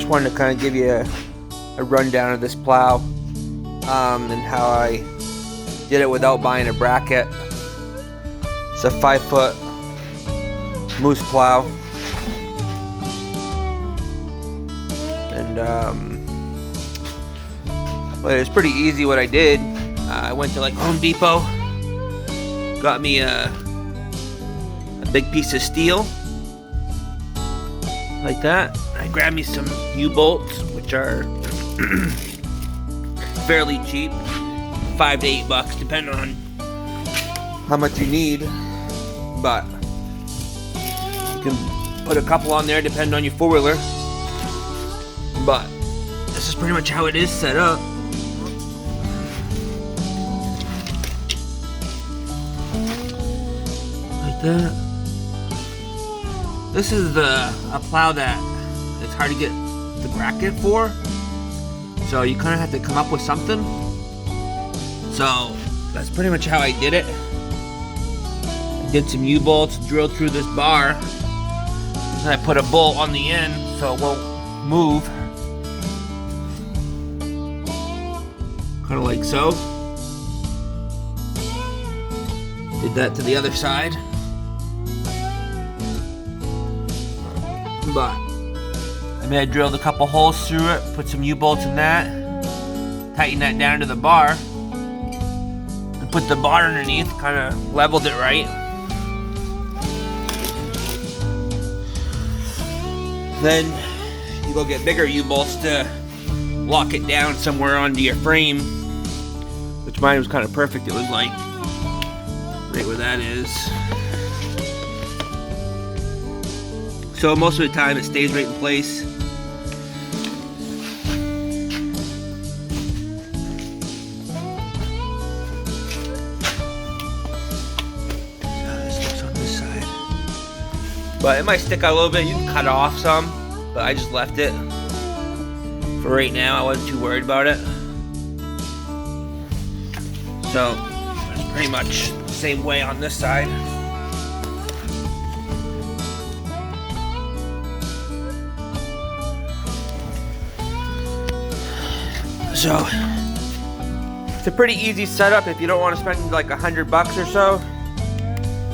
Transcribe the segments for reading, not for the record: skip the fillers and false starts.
just wanted to kind of give you a rundown of this plow and how I did it without buying a bracket. It's a 5-foot moose plow, and but it was pretty easy what I did. I went to like Home Depot, got me a big piece of steel like that. I grabbed me some U-bolts, which are fairly cheap, $5 to $8 depending on how much you need, but you can put a couple on there depending on your four-wheeler. But this is pretty much how it is set up. Like that. This is a plow that it's hard to get the bracket for, so you kind of have to come up with something. So that's pretty much how I did it. I did some U-bolts, drilled through this bar, and I put a bolt on the end so it won't move. Kind of like so. Did that to the other side. But I drilled a couple holes through it, put some U-bolts in that, tighten that down to the bar, and put the bar underneath, kind of leveled it right. Then you go get bigger U-bolts to lock it down somewhere onto your frame, which mine was kind of perfect. It was like right where that is. So most of the time it stays right in place. This looks on this side. But it might stick out a little bit. You can cut off some, but I just left it. For right now, I wasn't too worried about it. So it's pretty much the same way on this side. So it's a pretty easy setup if you don't want to spend like $100 or so.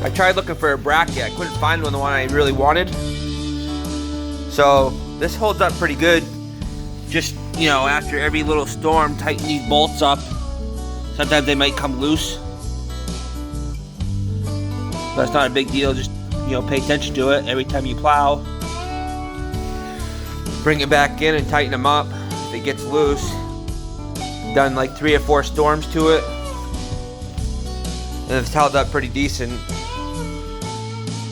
I tried looking for a bracket. I couldn't find the one I really wanted. So this holds up pretty good. Just, you know, after every little storm, tighten these bolts up. Sometimes they might come loose. That's not a big deal. Just, you know, pay attention to it every time you plow. Bring it back in and tighten them up if it gets loose. Done like 3 or 4 storms to it, and it's held up pretty decent.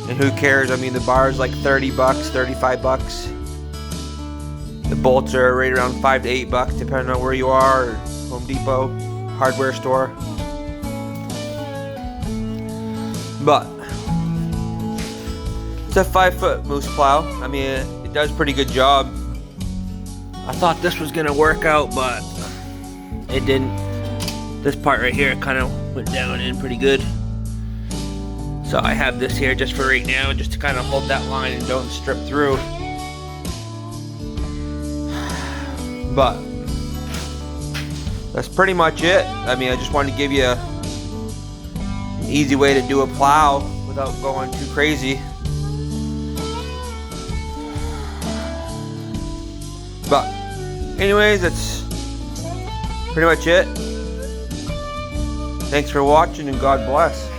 And who cares? I mean, the bar is like $30, $35. The bolts are right around $5 to $8, depending on where you are, or Home Depot, hardware store. But it's a 5-foot moose plow. I mean, it does a pretty good job. I thought this was gonna work out, but it didn't. This part right here kind of went down in pretty good. So I have this here just for right now, just to kind of hold that line and don't strip through. But that's pretty much it. I mean, I just wanted to give you an easy way to do a plow without going too crazy. But anyways, that's pretty much it. Thanks for watching, and God bless.